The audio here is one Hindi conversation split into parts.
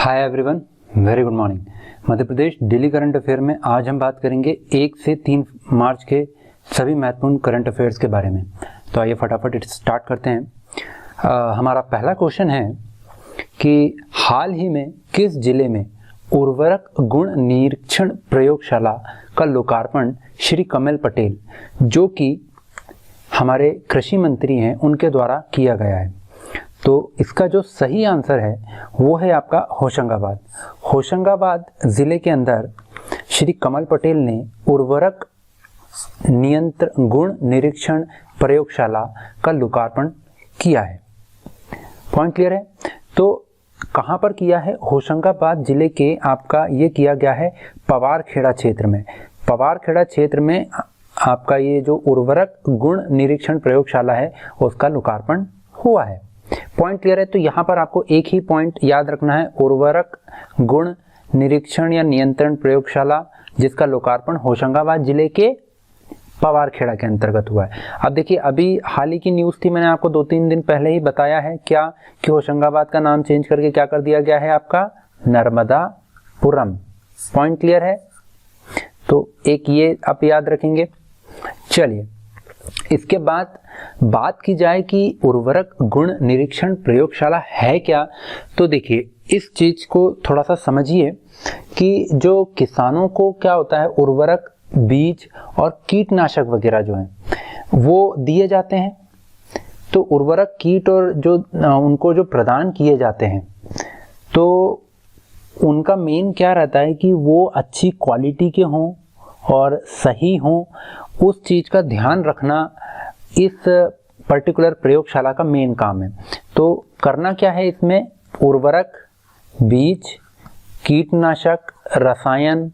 हाय everyone, very good morning. Madhya Pradesh daily current affair में आज हम बात करेंगे 1 से 3 मार्च के सभी महत्वपूर्ण करंट अफेयर्स के बारे में। तो आइए फटाफट स्टार्ट करते हैं। हमारा पहला क्वेश्चन है कि हाल ही में किस जिले में उर्वरक गुण निरीक्षण प्रयोगशाला का लोकार्पण श्री कमल पटेल, जो कि हमारे कृषि मंत्री हैं, उनके द्वारा किया गया है। तो इसका जो सही आंसर है वो है आपका होशंगाबाद। होशंगाबाद जिले के अंदर श्री कमल पटेल ने उर्वरक नियंत्रण गुण निरीक्षण प्रयोगशाला का लोकार्पण किया है। पॉइंट क्लियर है? तो कहाँ पर किया है? होशंगाबाद जिले के आपका ये किया गया है पवारखेड़ा क्षेत्र में। पवारखेड़ा क्षेत्र में आपका ये जो उर्वरक गुण निरीक्षण प्रयोगशाला है उसका लोकार्पण हुआ है। पॉइंट क्लियर है? तो यहाँ पर आपको एक ही पॉइंट याद रखना है, उर्वरक गुण निरीक्षण या नियंत्रण प्रयोगशाला जिसका लोकार्पण होशंगाबाद जिले के पवारखेड़ा के अंतर्गत हुआ है। अब देखिए, अभी हाल ही की न्यूज़ थी, मैंने आपको 2-3 दिन पहले ही बताया है क्या कि होशंगाबाद का नाम चेंज करके क्या कर दिया गया है आपका नर्मदापुरम। पॉइंट क्लियर है? तो एक ये आप याद रखेंगे। चलिए, इसके बाद बात की जाए कि उर्वरक गुण निरीक्षण प्रयोगशाला है क्या, तो देखिए इस चीज को थोड़ा सा समझिए कि जो किसानों को क्या होता है, उर्वरक बीज और कीटनाशक वगैरह जो हैं वो दिए जाते हैं। तो उर्वरक कीट और जो उनको जो प्रदान किए जाते हैं तो उनका मेन क्या रहता है कि वो अच्छी क्वालिटी के हों और सही हों, उस चीज का ध्यान रखना इस पर्टिकुलर प्रयोगशाला का मेन काम है। तो करना क्या है इसमें, उर्वरक बीज कीटनाशक रसायन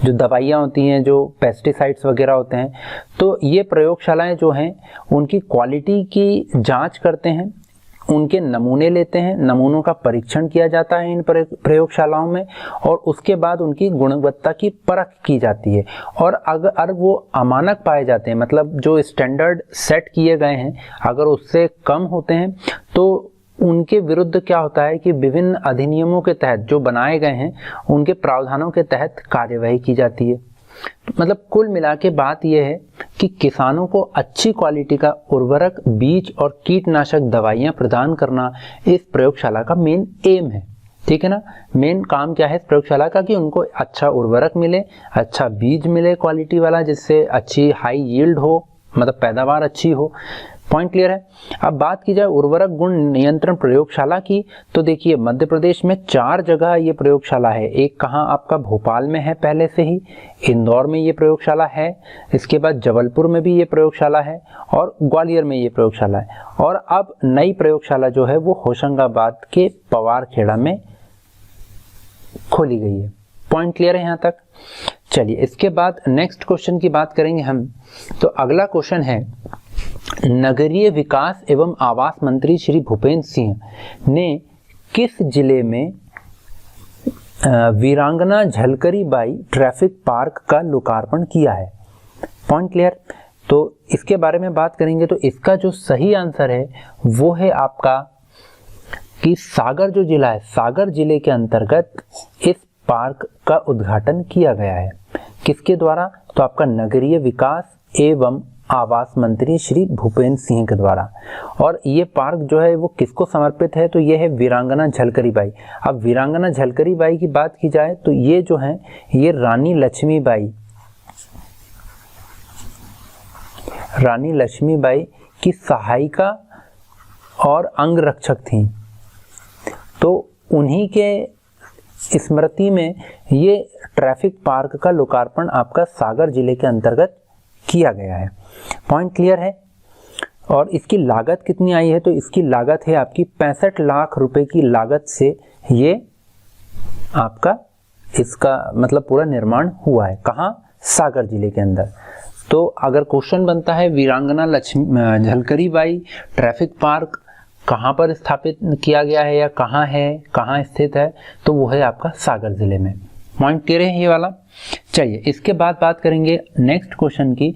जो दवाइयाँ होती हैं, जो पेस्टिसाइड्स वगैरह होते हैं, तो ये प्रयोगशालाएं जो हैं उनकी क्वालिटी की जांच करते हैं, उनके नमूने लेते हैं, नमूनों का परीक्षण किया जाता है इन प्रयोगशालाओं में और उसके बाद उनकी गुणवत्ता की परख की जाती है। और अगर वो अमानक पाए जाते हैं, मतलब जो स्टैंडर्ड सेट किए गए हैं अगर उससे कम होते हैं, तो उनके विरुद्ध क्या होता है कि विभिन्न अधिनियमों के तहत जो बनाए गए हैं उनके प्रावधानों के तहत कार्यवाही की जाती है। मतलब कुल मिला के बात यह है कि किसानों को अच्छी क्वालिटी का उर्वरक बीज और कीटनाशक दवाइयां प्रदान करना इस प्रयोगशाला का मेन एम है। ठीक है ना? मेन काम क्या है इस प्रयोगशाला का कि उनको अच्छा उर्वरक मिले, अच्छा बीज मिले क्वालिटी वाला, जिससे अच्छी हाई यील्ड हो, मतलब पैदावार अच्छी हो। पॉइंट क्लियर है? अब बात की जाए उर्वरक गुण नियंत्रण प्रयोगशाला की, तो देखिए मध्य प्रदेश में 4 जगह ये प्रयोगशाला है। एक कहाँ आपका भोपाल में है पहले से ही, इंदौर में ये प्रयोगशाला है, इसके बाद जबलपुर में भी ये प्रयोगशाला है और ग्वालियर में ये प्रयोगशाला है। और अब नई प्रयोगशाला जो है वो होशंगाबाद के पवारखेड़ा में खोली गई है। पॉइंट क्लियर है यहाँ तक? चलिए, इसके बाद नेक्स्ट क्वेश्चन की बात करेंगे हम। तो अगला क्वेश्चन है, नगरीय विकास एवं आवास मंत्री श्री भूपेंद्र सिंह ने किस जिले में वीरांगना झलकरी बाई ट्रैफिक पार्क का लोकार्पण किया है? Point clear? तो इसके बारे में बात करेंगे तो इसका जो सही आंसर है वो है आपका कि सागर जो जिला है, सागर जिले के अंतर्गत इस पार्क का उद्घाटन किया गया है। किसके द्वारा? तो आपका नगरीय विकास एवं आवास मंत्री श्री भूपेंद्र सिंह के द्वारा। और ये पार्क जो है वो किसको समर्पित है? तो ये है वीरांगना झलकरी बाई। अब वीरांगना झलकरी बाई की बात की जाए तो ये जो है ये रानी लक्ष्मीबाई की सहायिका और अंगरक्षक थी। तो उन्हीं के स्मृति में ये ट्रैफिक पार्क का लोकार्पण आपका सागर जिले के अंतर्गत किया गया है। पॉइंट क्लियर है? और इसकी लागत कितनी आई है? तो इसकी लागत है आपकी 65 लाख रुपए की लागत से ये आपका इसका मतलब पूरा निर्माण हुआ है। कहाँ? सागर जिले के अंदर। तो अगर क्वेश्चन बनता है वीरांगना झलकरी बाई ट्रैफिक पार्क कहाँ पर स्थापित किया गया है या कहाँ है, कहाँ स्थित है, तो वो है आपका सागर जिले में। पॉइंट क्लियर है ये वाला? चलिए, इसके बाद बात करेंगे नेक्स्ट क्वेश्चन की।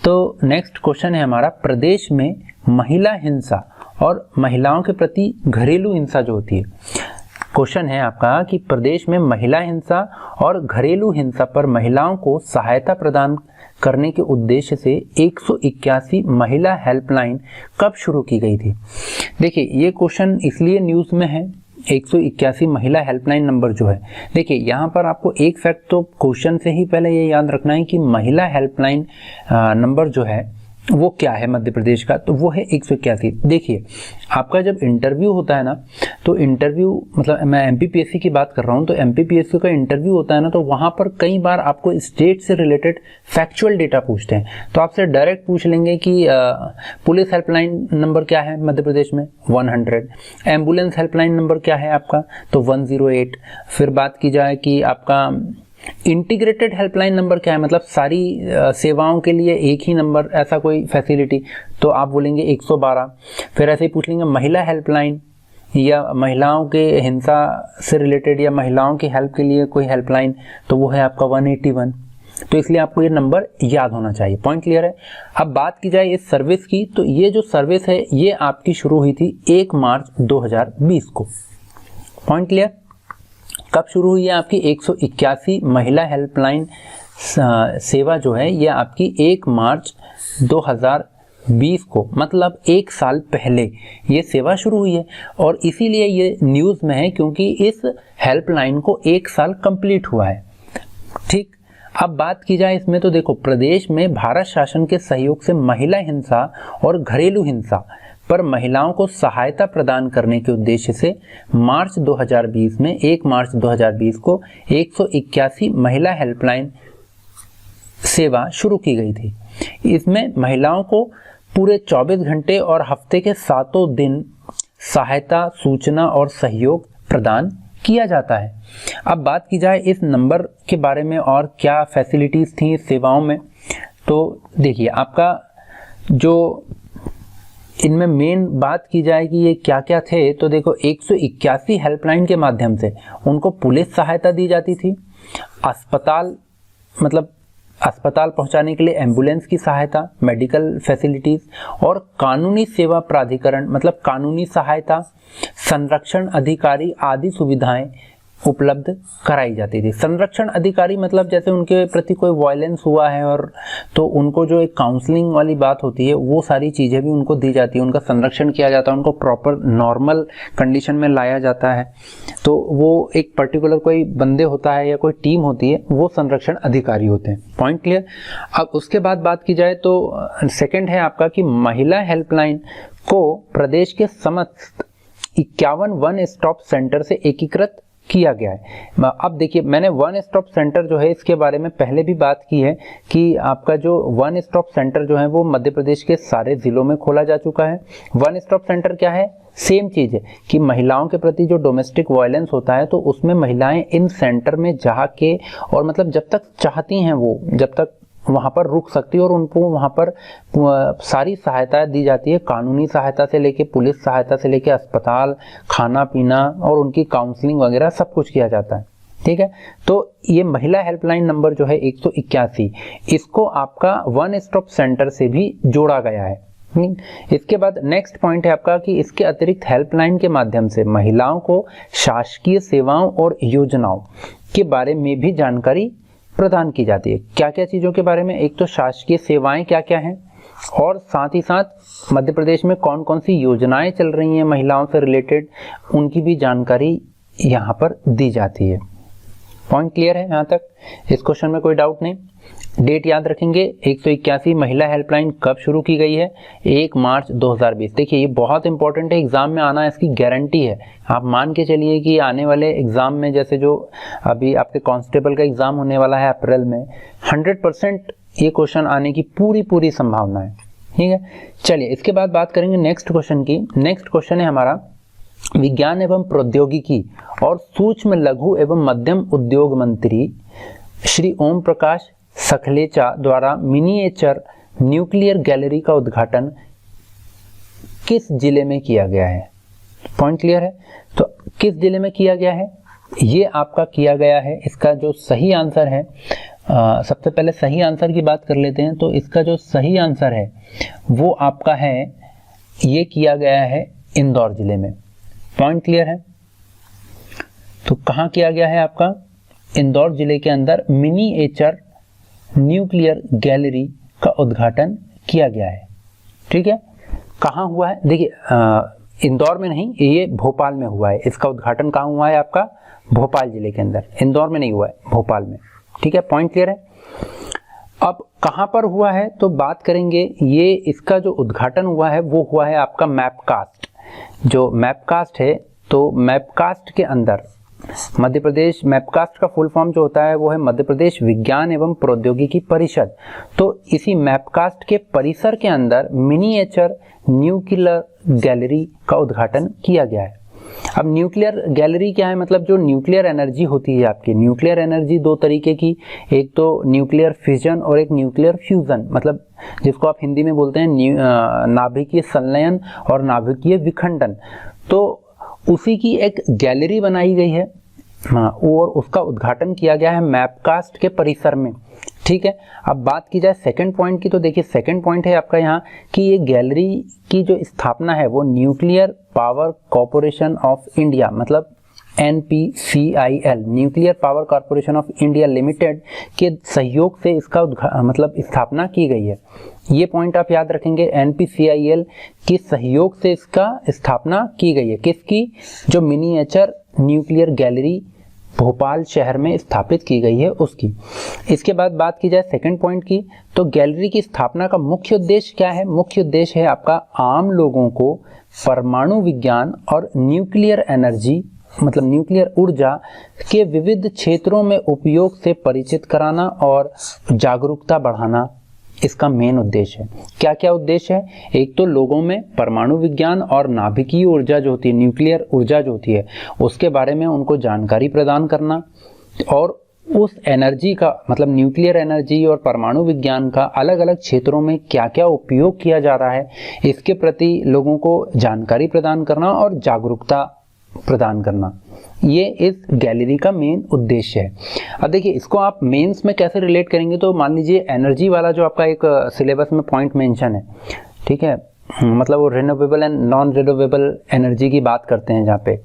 तो नेक्स्ट क्वेश्चन है हमारा, प्रदेश में महिला हिंसा और महिलाओं के प्रति घरेलू हिंसा जो होती है क्वेश्चन है आपका कि प्रदेश में महिला हिंसा और घरेलू हिंसा पर महिलाओं को सहायता प्रदान करने के उद्देश्य से 181 महिला हेल्पलाइन कब शुरू की गई थी। देखिए ये क्वेश्चन इसलिए न्यूज़ में है, 181 महिला हेल्पलाइन नंबर जो है, देखिए यहाँ पर आपको एक फैक्ट तो क्वेश्चन से ही पहले ये याद रखना है कि महिला हेल्पलाइन नंबर जो है वो क्या है मध्य प्रदेश का, तो वो है 181। देखिए आपका जब इंटरव्यू होता है ना, तो इंटरव्यू मतलब मैं एमपीपीएससी की बात कर रहा हूँ, तो एमपीपीएससी का इंटरव्यू होता है ना, तो वहाँ पर कई बार आपको स्टेट से रिलेटेड फैक्चुअल डेटा पूछते हैं। तो आपसे डायरेक्ट पूछ लेंगे कि पुलिस हेल्पलाइन नंबर क्या है मध्य प्रदेश में, 100। एम्बुलेंस हेल्पलाइन नंबर क्या है आपका, तो 108। फिर बात की जाए कि आपका इंटीग्रेटेड हेल्पलाइन नंबर क्या है, मतलब सारी सेवाओं के लिए एक ही नंबर, ऐसा कोई फैसिलिटी, तो आप बोलेंगे 112। फिर ऐसे ही पूछ लेंगे महिला हेल्पलाइन या महिलाओं के हिंसा से रिलेटेड या महिलाओं की हेल्प के लिए कोई हेल्पलाइन, तो वो है आपका 181। तो इसलिए आपको ये नंबर याद होना चाहिए। पॉइंट क्लियर है। अब बात की जाए इस सर्विस की, तो ये जो सर्विस है ये आपकी शुरू हुई थी 1 मार्च 2020 को। Point clear. कब शुरू हुई है आपकी 181 महिला हेल्पलाइन सेवा जो है ये आपकी 1 मार्च 2020 को, मतलब 1 साल पहले ये सेवा शुरू हुई है। और इसीलिए ये न्यूज़ में है क्योंकि इस हेल्पलाइन को 1 साल कंप्लीट हुआ है। ठीक, अब बात की जाए इसमें, तो देखो प्रदेश में भारत शासन के सहयोग से महिला हिंसा और घरेलू हिंसा पर महिलाओं को सहायता प्रदान करने के उद्देश्य से मार्च 2020 में 1 मार्च 2020 को 181 महिला हेल्पलाइन सेवा शुरू की गई थी। इसमें महिलाओं को पूरे 24 घंटे और हफ्ते के 7 दिन सहायता, सूचना और सहयोग प्रदान किया जाता है। अब बात की जाए इस नंबर के बारे में और क्या फैसिलिटीज थी इस सेवाओं में, तो देखिए आपका जो इनमें मेन बात की जाए कि ये क्या क्या थे, तो देखो 181 हेल्पलाइन के माध्यम से उनको पुलिस सहायता दी जाती थी, अस्पताल मतलब अस्पताल पहुंचाने के लिए एम्बुलेंस की सहायता, मेडिकल फैसिलिटीज और कानूनी सेवा प्राधिकरण मतलब कानूनी सहायता, संरक्षण अधिकारी आदि सुविधाएं उपलब्ध कराई जाती थी। संरक्षण अधिकारी मतलब जैसे उनके प्रति कोई वायलेंस हुआ है और तो उनको जो एक काउंसलिंग वाली बात होती है वो सारी चीज़ें भी उनको दी जाती है, उनका संरक्षण किया जाता है, उनको प्रॉपर नॉर्मल कंडीशन में लाया जाता है। तो वो एक पर्टिकुलर कोई बंदे होता है या कोई टीम होती है, वो संरक्षण अधिकारी होते हैं। Point clear. अब उसके बाद बात की जाए तो सेकेंड है आपका कि महिला हेल्पलाइन को प्रदेश के समस्त 51 वन स्टॉप सेंटर से एकीकृत किया गया है। अब देखिए मैंने वन स्टॉप सेंटर जो है इसके बारे में पहले भी बात की है कि आपका जो वन स्टॉप सेंटर जो है वो मध्य प्रदेश के सारे जिलों में खोला जा चुका है। वन स्टॉप सेंटर क्या है, सेम चीज है कि महिलाओं के प्रति जो डोमेस्टिक वायलेंस होता है तो उसमें महिलाएं इन सेंटर में जाके और मतलब जब तक चाहती हैं वो जब तक वहाँ पर रुक सकती है और उनको वहाँ पर सारी सहायता दी जाती है, कानूनी सहायता से लेके पुलिस सहायता से लेके अस्पताल, खाना पीना और उनकी काउंसलिंग वगैरह सब कुछ किया जाता है। ठीक है, तो ये महिला हेल्पलाइन नंबर जो है 181, इसको आपका वन स्टॉप सेंटर से भी जोड़ा गया है। इसके बाद नेक्स्ट पॉइंट है आपका कि इसके अतिरिक्त हेल्पलाइन के माध्यम से महिलाओं को शासकीय सेवाओं और योजनाओं के बारे में भी जानकारी प्रदान की जाती है। क्या क्या चीज़ों के बारे में, एक तो शासकीय सेवाएं क्या क्या हैं और साथ ही साथ मध्य प्रदेश में कौन कौन सी योजनाएं चल रही हैं महिलाओं से रिलेटेड, उनकी भी जानकारी यहाँ पर दी जाती है। पॉइंट क्लियर है यहाँ तक? इस क्वेश्चन में कोई डाउट नहीं। डेट याद रखेंगे, 181 महिला हेल्पलाइन कब शुरू की गई है, 1 मार्च 2020। देखिए ये बहुत इंपॉर्टेंट है, एग्जाम में आना इसकी गारंटी है। आप मान के चलिए कि आने वाले एग्जाम में जैसे जो अभी आपके कांस्टेबल का एग्जाम होने वाला है अप्रैल में, 100% ये क्वेश्चन आने की पूरी संभावना है। ठीक है, चलिए इसके बाद बात करेंगे नेक्स्ट क्वेश्चन की। नेक्स्ट क्वेश्चन है हमारा विज्ञान एवं प्रौद्योगिकी और सूक्ष्म लघु एवं मध्यम उद्योग मंत्री श्री ओम प्रकाश सखलेचा द्वारा मिनिएचर न्यूक्लियर गैलरी का उद्घाटन किस जिले में किया गया है? पॉइंट क्लियर है? तो किस जिले में किया गया है ये आपका किया गया है। इसका जो सही आंसर है, सबसे पहले सही आंसर की बात कर लेते हैं। तो इसका जो सही आंसर है वो आपका है, ये किया गया है इंदौर जिले में। पॉइंट क्लियर है? तो कहाँ किया गया है आपका, इंदौर जिले के अंदर मिनिएचर न्यूक्लियर गैलरी का उद्घाटन किया गया है। ठीक है, कहाँ हुआ है, देखिए इंदौर में नहीं, ये भोपाल में हुआ है। इसका उद्घाटन कहाँ हुआ है आपका, भोपाल जिले के अंदर, इंदौर में नहीं हुआ है, भोपाल में। ठीक है, पॉइंट क्लियर है। अब कहाँ पर हुआ है तो बात करेंगे, ये इसका जो उद्घाटन हुआ है वो हुआ है आपका मैपकास्ट। जो मैपकास्ट है, तो मैपकास्ट के अंदर मध्य प्रदेश, मैपकास्ट का फुल फॉर्म जो होता है वो है मध्य प्रदेश विज्ञान एवं प्रौद्योगिकी परिषद। तो इसी मैपकास्ट के परिसर के अंदर मिनिएचर न्यूक्लियर गैलरी का उद्घाटन किया गया है। अब न्यूक्लियर गैलरी क्या है, मतलब जो न्यूक्लियर एनर्जी होती है आपकी, न्यूक्लियर एनर्जी दो तरीके की, एक तो न्यूक्लियर फिजन और एक न्यूक्लियर फ्यूजन, मतलब जिसको आप हिंदी में बोलते हैं नाभिकीय संलयन और नाभिकीय विखंडन। तो उसी की एक गैलरी बनाई गई है और उसका उद्घाटन किया गया है मैपकास्ट के परिसर में। ठीक है, अब बात की जाए सेकंड पॉइंट की, तो देखिए सेकंड पॉइंट है आपका यहाँ कि ये गैलरी की जो स्थापना है वो nuclear power corporation of India, मतलब NPCIL, nuclear power corporation of India limited के सहयोग से इसका मतलब स्थापना की गई है। ये पॉइंट आप याद रखेंगे, NPCIL के सहयोग से इसका स्थापना की गई है। किसकी, जो मिनिएचर न्यूक्लियर गैलरी भोपाल शहर में स्थापित की गई है उसकी। इसके बाद बात की जाए सेकंड पॉइंट की, तो गैलरी की स्थापना का मुख्य उद्देश्य क्या है, मुख्य उद्देश्य है आपका आम लोगों को परमाणु विज्ञान और न्यूक्लियर एनर्जी, मतलब न्यूक्लियर ऊर्जा के विविध क्षेत्रों में उपयोग से परिचित कराना और जागरूकता बढ़ाना इसका मेन उद्देश्य है। क्या क्या उद्देश्य है, एक तो लोगों में परमाणु विज्ञान और नाभिकीय ऊर्जा जो होती है, न्यूक्लियर ऊर्जा जो होती है, उसके बारे में उनको जानकारी प्रदान करना, और उस एनर्जी का, मतलब न्यूक्लियर एनर्जी और परमाणु विज्ञान का अलग अलग क्षेत्रों में क्या क्या उपयोग किया जा रहा है इसके प्रति लोगों को जानकारी प्रदान करना और जागरूकता प्रदान करना, ये इस गैलरी का मेन उद्देश्य है। अब देखिए इसको आप मेंस में कैसे रिलेट करेंगे, तो मान लीजिए एनर्जी वाला जो आपका एक सिलेबस में पॉइंट मेंशन है, ठीक है, मतलब वो renewable and non renewable energy की बात करते हैं, जहाँ पे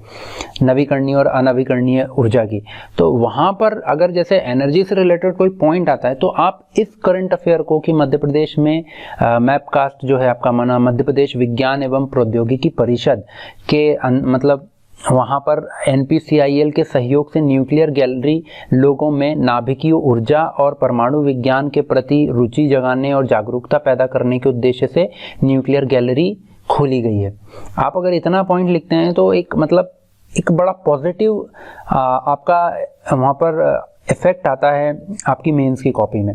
नवीकरणीय और अनवीकरणीय ऊर्जा की, तो वहाँ पर अगर जैसे एनर्जी से रिलेटेड कोई पॉइंट आता है तो आप इस करंट अफेयर को कि मध्य प्रदेश में मैपकास्ट जो है आपका माना मध्य प्रदेश विज्ञान एवं प्रौद्योगिकी परिषद के मतलब वहाँ पर NPCIL के सहयोग से न्यूक्लियर गैलरी लोगों में नाभिकीय ऊर्जा और परमाणु विज्ञान के प्रति रुचि जगाने और जागरूकता पैदा करने के उद्देश्य से न्यूक्लियर गैलरी खोली गई है। आप अगर इतना पॉइंट लिखते हैं तो एक मतलब एक बड़ा पॉजिटिव आपका वहाँ पर इफेक्ट आता है आपकी मेंस की कॉपी में।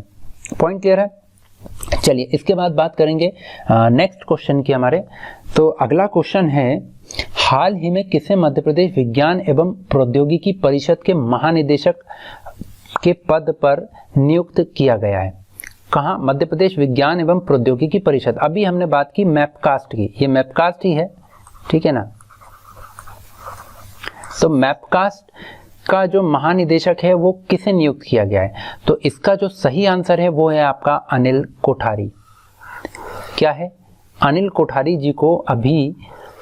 पॉइंट क्लियर है। चलिए इसके बाद बात करेंगे नेक्स्ट क्वेश्चन की हमारे। तो अगला क्वेश्चन है, हाल ही में किसे मध्य प्रदेश विज्ञान एवं प्रौद्योगिकी परिषद के महानिदेशक के पद पर नियुक्त किया गया है। कहाँ, मध्य प्रदेश विज्ञान एवं प्रौद्योगिकी परिषद। अभी हमने बात की मैपकास्ट की, ये मैपकास्ट ही है, ठीक है ना। तो मैपकास्ट का जो महानिदेशक है वो किसे नियुक्त किया गया है, तो इसका जो सही आंसर है वो है आपका अनिल कोठारी। क्या है, अनिल कोठारी जी को अभी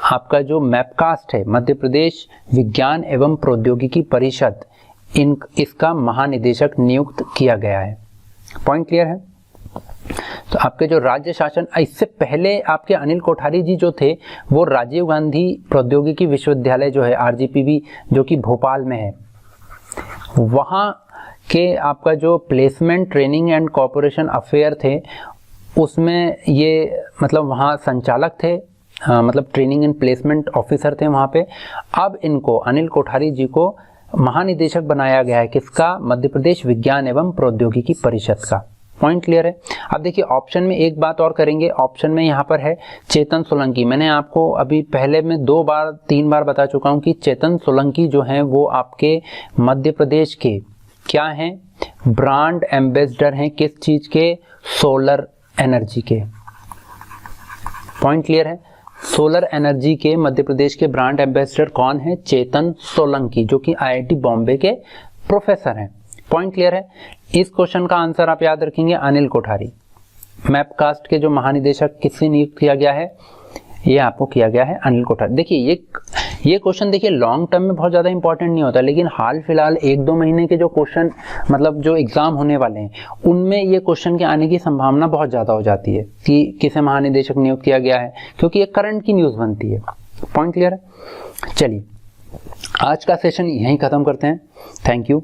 आपका जो मैपकास्ट है मध्य प्रदेश विज्ञान एवं प्रौद्योगिकी परिषद इसका महानिदेशक नियुक्त किया गया है। पॉइंट क्लियर है। तो आपके जो राज्य शासन, इससे पहले आपके अनिल कोठारी जी जो थे वो राजीव गांधी प्रौद्योगिकी विश्वविद्यालय जो है RGPV जो कि भोपाल में है, वहाँ के आपका जो placement training and corporation affair थे उसमें ये मतलब वहाँ संचालक थे, मतलब ट्रेनिंग एंड प्लेसमेंट ऑफिसर थे वहाँ पे। अब इनको अनिल कोठारी जी को महानिदेशक बनाया गया है, किसका, मध्य प्रदेश विज्ञान एवं प्रौद्योगिकी परिषद का। पॉइंट क्लियर है। अब देखिए ऑप्शन में एक बात और करेंगे, ऑप्शन में यहाँ पर है चेतन सोलंकी। मैंने आपको अभी पहले में 2-3 बार बता चुका हूँ कि चेतन सोलंकी जो हैं वो आपके मध्य प्रदेश के क्या हैं, ब्रांड एम्बेसडर हैं, किस चीज के, सोलर एनर्जी के। पॉइंट क्लियर है। सोलर एनर्जी के मध्य प्रदेश के ब्रांड एम्बेसडर कौन है, चेतन सोलंकी, जो कि IIT बॉम्बे के प्रोफेसर हैं। पॉइंट क्लियर है। इस क्वेश्चन का आंसर आप याद रखेंगे अनिल कोठारी। मैपकास्ट के जो महानिदेशक किससे नियुक्त किया गया है, ये आपको किया गया है अनिल कोठारी। देखिए ये क्वेश्चन देखिए लॉन्ग टर्म में बहुत ज़्यादा इंपॉर्टेंट नहीं होता, लेकिन हाल फिलहाल 1-2 महीने के जो क्वेश्चन मतलब जो एग्जाम होने वाले हैं उनमें ये क्वेश्चन के आने की संभावना बहुत ज़्यादा हो जाती है कि किसे महानिदेशक नियुक्त किया गया है, क्योंकि ये करंट की न्यूज़ बनती है। पॉइंट क्लियर है? चलिए आज का सेशन यहीं ख़त्म करते हैं। Thank you.